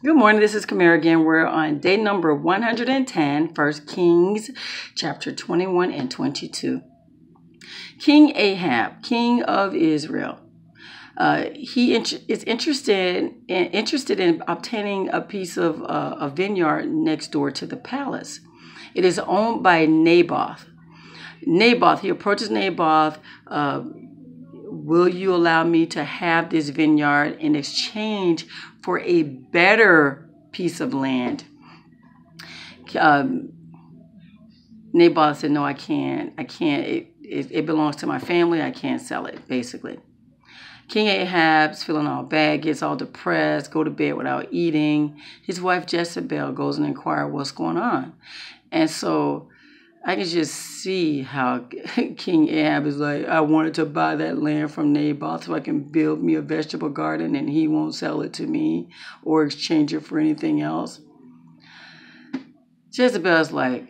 Good morning. This is Kamera again. We're on day number 110, 1 Kings, chapter 21 and 22. King Ahab, king of Israel, is interested in obtaining a piece of a vineyard next door to the palace. It is owned by Naboth. He approaches Naboth. Will you allow me to have this vineyard in exchange for a better piece of land? Naboth said, no, I can't. It belongs to my family. I can't sell it, basically. King Ahab's feeling all bad, gets all depressed, go to bed without eating. His wife Jezebel goes and inquires what's going on. And so I can just see how King Ahab is like, I wanted to buy that land from Naboth so I can build me a vegetable garden and he won't sell it to me or exchange it for anything else. Jezebel's like,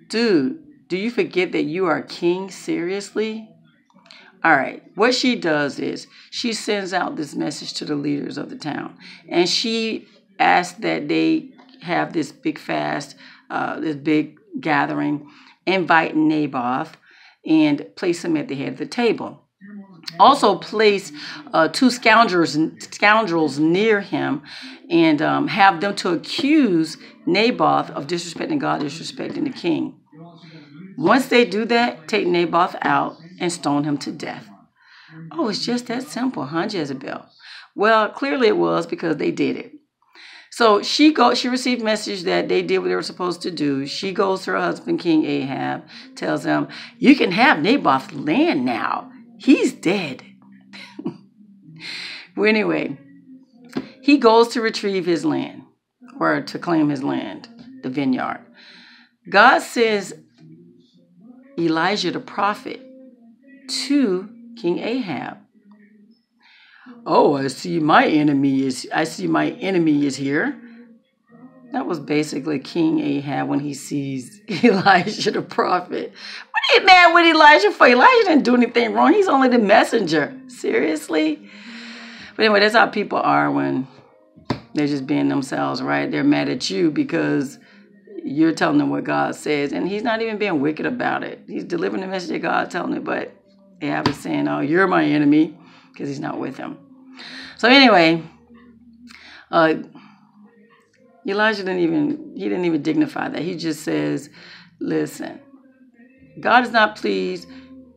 dude, do you forget that you are king? Seriously? All right, what she does is she sends out this message to the leaders of the town, and she asks that they have this big fast, this big gathering, invite Naboth, and place him at the head of the table. Also place two scoundrels near him, and have them to accuse Naboth of disrespecting God, disrespecting the king. Once they do that, take Naboth out and stone him to death. Oh, it's just that simple, huh, Jezebel? Well, clearly it was, because they did it. So she received message that they did what they were supposed to do. She goes to her husband, King Ahab, tells him, you can have Naboth's land now. He's dead. Well, anyway, he goes to retrieve his land, or to claim his land, the vineyard. God sends Elijah the prophet to King Ahab. Oh, I see my enemy is here. That was basically King Ahab when he sees Elijah the prophet. What are you mad with Elijah for? Elijah didn't do anything wrong. He's only the messenger. Seriously? But anyway, that's how people are when they're just being themselves, right? They're mad at you because you're telling them what God says, and he's not even being wicked about it. He's delivering the message that God's telling it, but Ahab is saying, oh, you're my enemy, because he's not with him. So anyway, Elijah didn't even dignify that. He just says, listen, God is not pleased.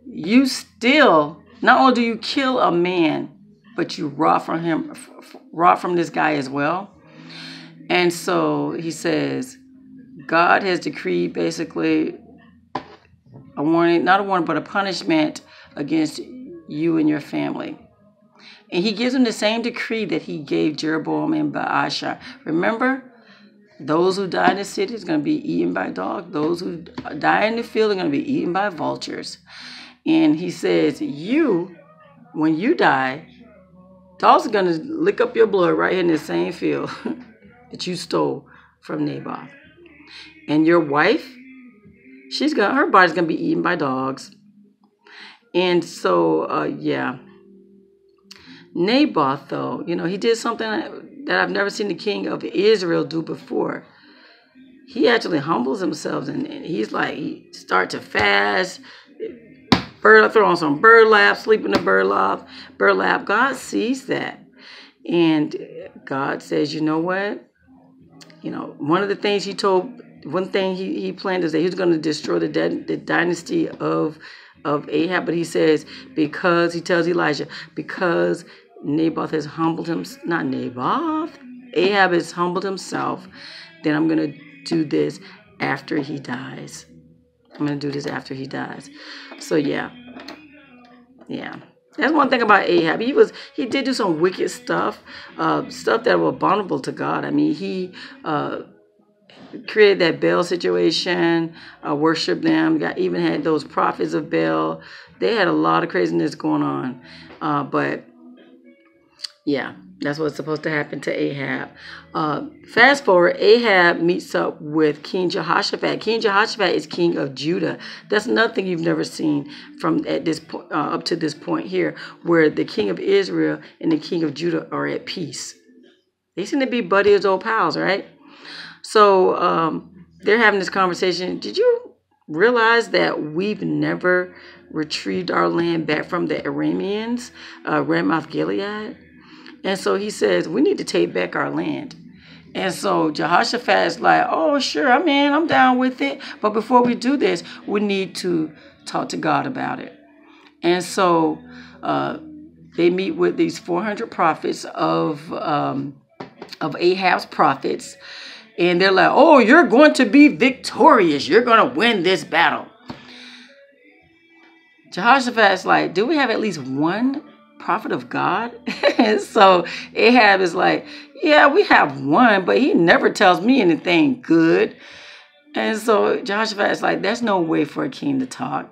You still, not only do you kill a man, but you rob from this guy as well. And so he says, God has decreed basically a warning, not a warning, but a punishment against you and your family. And he gives them the same decree that he gave Jeroboam and Baasha. Remember, those who die in the city is going to be eaten by dogs. Those who die in the field are going to be eaten by vultures. And he says, when you die, dogs are going to lick up your blood right here in the same field that you stole from Naboth. And your wife, her body's going to be eaten by dogs. And so, yeah. Naboth, though, he did something that I've never seen the king of Israel do before. He actually humbles himself, and he's like, he start to fast, throw on some burlap, sleep in the burlap. God sees that. And God says, you know what? One thing he planned is that he was going to destroy the dynasty of Ahab, but he says, he tells Elijah, because Naboth has humbled himself, not Naboth, Ahab has humbled himself, then I'm going to do this after he dies. So yeah. That's one thing about Ahab. He did do some wicked stuff that were abominable to God. I mean, he created that Baal situation, worshiped them, even had those prophets of Baal. They had a lot of craziness going on. But yeah, that's what's supposed to happen to Ahab. Fast forward, Ahab meets up with King Jehoshaphat. King Jehoshaphat is king of Judah. That's nothing you've never seen from at this point up to this point here, where the king of Israel and the king of Judah are at peace. They seem to be buddy as old pals, right? So they're having this conversation. Did you realize that we've never retrieved our land back from the Arameans, Ramoth Gilead? And so he says, we need to take back our land. And so Jehoshaphat's like, oh, sure, I'm down with it. But before we do this, we need to talk to God about it. And so they meet with these 400 prophets of Ahab's prophets. And they're like, oh, you're going to be victorious. You're going to win this battle. Jehoshaphat's like, do we have at least one prophet of God? And so Ahab is like, yeah, we have one, but he never tells me anything good. And so Jehoshaphat's like, there's no way for a king to talk.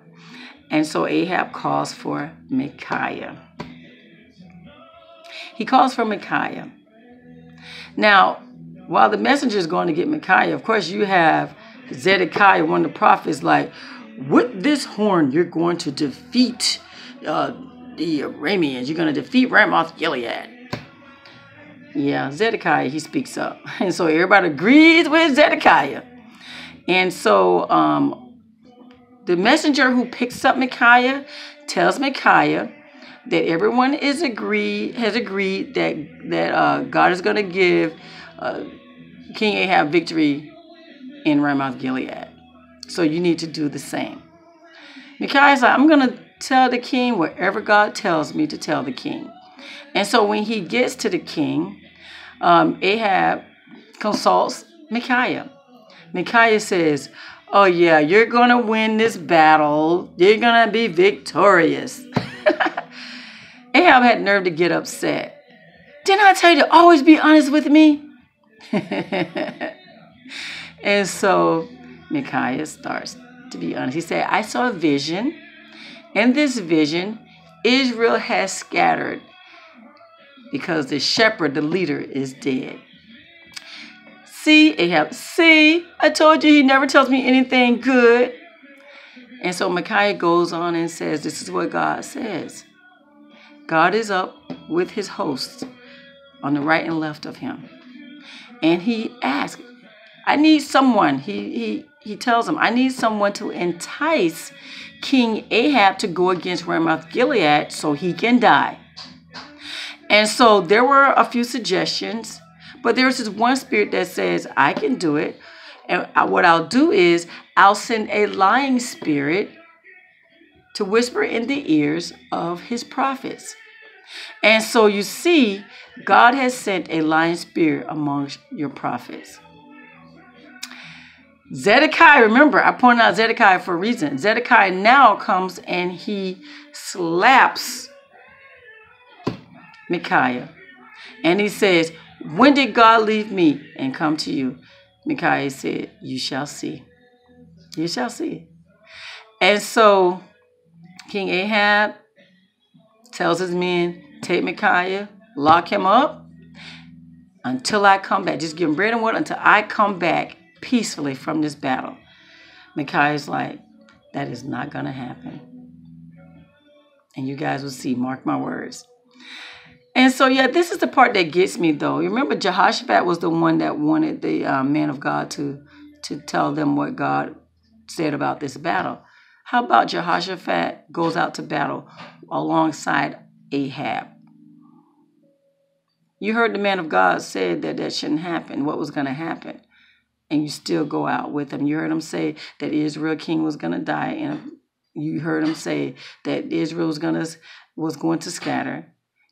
And so Ahab calls for Micaiah. He calls for Micaiah. Now, while the messenger is going to get Micaiah, of course, you have Zedekiah, one of the prophets, like, with this horn, you're going to defeat the Arameans. You're going to defeat Ramoth Gilead. Yeah, Zedekiah, he speaks up. And so everybody agrees with Zedekiah. And so the messenger who picks up Micaiah tells Micaiah that everyone has agreed that God is going to give King Ahab victory in Ramoth Gilead. So you need to do the same. Micaiah's like, I'm going to tell the king whatever God tells me to tell the king. And so when he gets to the king, Ahab consults Micaiah. Micaiah says, oh yeah, you're going to win this battle. You're going to be victorious. Ahab had nerve to get upset. Didn't I tell you to always be honest with me? And so Micaiah starts to be honest. He said, I saw a vision. In this vision, Israel has scattered because the shepherd, the leader, is dead. See, Ahab, see, I told you he never tells me anything good. And so Micaiah goes on and says, this is what God says. God is up with his hosts on the right and left of him. And he asks, I need someone. He tells him, I need someone to entice King Ahab to go against Ramoth Gilead so he can die. And so there were a few suggestions, but there's this one spirit that says, I can do it. And what I'll do is I'll send a lying spirit to whisper in the ears of his prophets. And so you see, God has sent a lying spirit amongst your prophets. Zedekiah, remember, I pointed out Zedekiah for a reason. Zedekiah now comes and he slaps Micaiah. And he says, when did God leave me and come to you? Micaiah said, you shall see. You shall see. And so King Ahab tells his men, take Micaiah, lock him up until I come back. Just give him bread and water until I come back peacefully from this battle. Micaiah's like, that is not going to happen. And you guys will see, mark my words. And so, yeah, this is the part that gets me, though. You remember Jehoshaphat was the one that wanted the man of God to tell them what God said about this battle. How about Jehoshaphat goes out to battle alongside Ahab? You heard the man of God said that shouldn't happen, what was going to happen. And you still go out with him. You heard him say that Israel king was going to die. And you heard him say that Israel was going to scatter.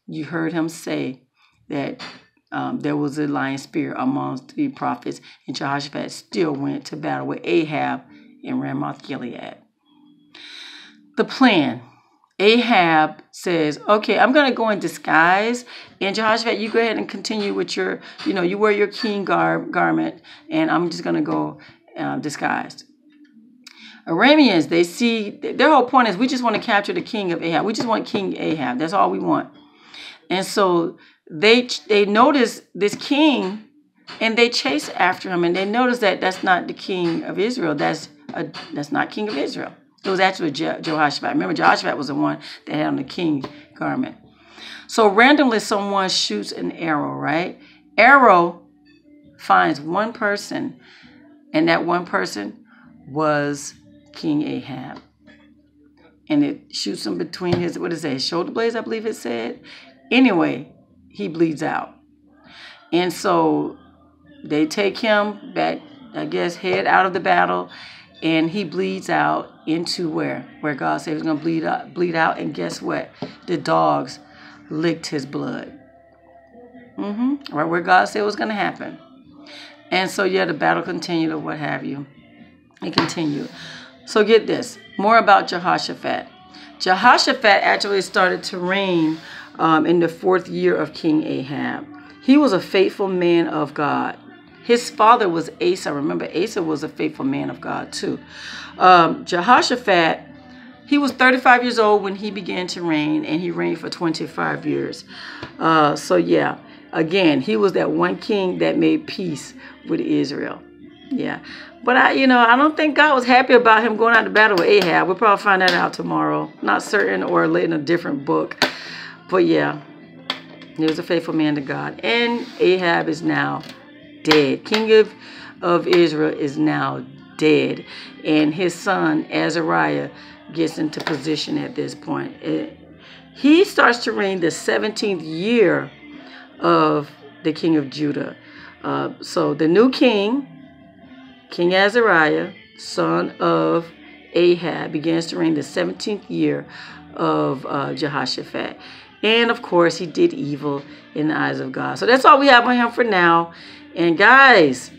You heard him say that there was a lying spirit amongst the prophets. And Jehoshaphat still went to battle with Ahab in Ramoth Gilead. The plan. Ahab says, okay, I'm going to go in disguise. And Jehoshaphat, you go ahead and continue with your, you wear your king garment. And I'm just going to go disguised. Arameans, they see, their whole point is we just want to capture the king of Ahab. We just want King Ahab. That's all we want. And so they notice this king and they chase after him. And they notice that that's not the king of Israel. That's not king of Israel. It was actually Jehoshaphat. Remember, Jehoshaphat was the one that had on the king garment. So randomly someone shoots an arrow, right? arrow finds one person, and that one person was King Ahab. And it shoots him between his, what is that, his shoulder blades, I believe it said. Anyway, he bleeds out. And so they take him back, I guess, head out of the battle, and he bleeds out into where? Where God said he was going to bleed out. And guess what? The dogs licked his blood. Right where God said it was going to happen. And so, yeah, the battle continued or what have you. It continued. So get this. More about Jehoshaphat. Jehoshaphat actually started to reign in the 4th year of King Ahab. He was a faithful man of God. His father was Asa. Remember, Asa was a faithful man of God too. Jehoshaphat, he was 35 years old when he began to reign, and he reigned for 25 years. So yeah, again, he was that one king that made peace with Israel. Yeah. But I don't think God was happy about him going out to battle with Ahab. We'll probably find that out tomorrow. Not certain, or in a different book. But yeah, he was a faithful man to God. And Ahab is now dead. King of Israel is now dead. And his son, Azariah, gets into position at this point. He starts to reign the 17th year of the king of Judah. So the new king, King Azariah, son of Ahab, begins to reign the 17th year of Jehoshaphat. And, of course, he did evil in the eyes of God. So that's all we have on him for now. And, guys,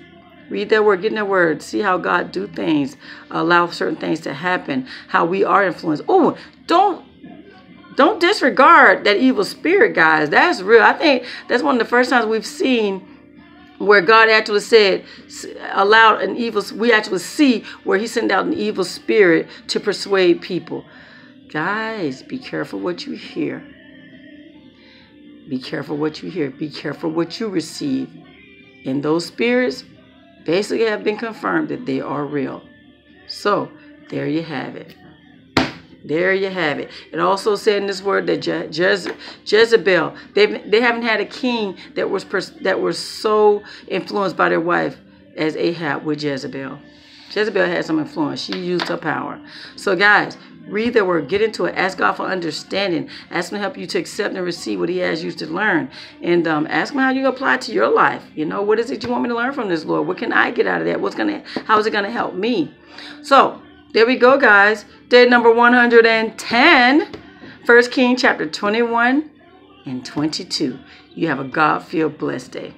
read that word, get in that word. See how God do things, allow certain things to happen, how we are influenced. Oh, don't disregard that evil spirit, guys. That's real. I think that's one of the first times we've seen where God actually said, allowed an evil, we actually see where he sent out an evil spirit to persuade people. Guys, be careful what you hear. Be careful what you hear. Be careful what you receive. And those spirits basically have been confirmed that they are real. So, there you have it. There you have it. It also said in this word that Jezebel, they haven't had a king that was so influenced by their wife as Ahab with Jezebel. Jezebel had some influence. She used her power. So guys, read the word, get into it, ask God for understanding, ask him to help you to accept and receive what he has you to learn, and ask him how you apply it to your life. What is it you want me to learn from this, Lord? What can I get out of that? How is it going to help me? So there we go, guys. Day number 110, 1 Kings chapter 21 and 22. You have a God-filled blessed day.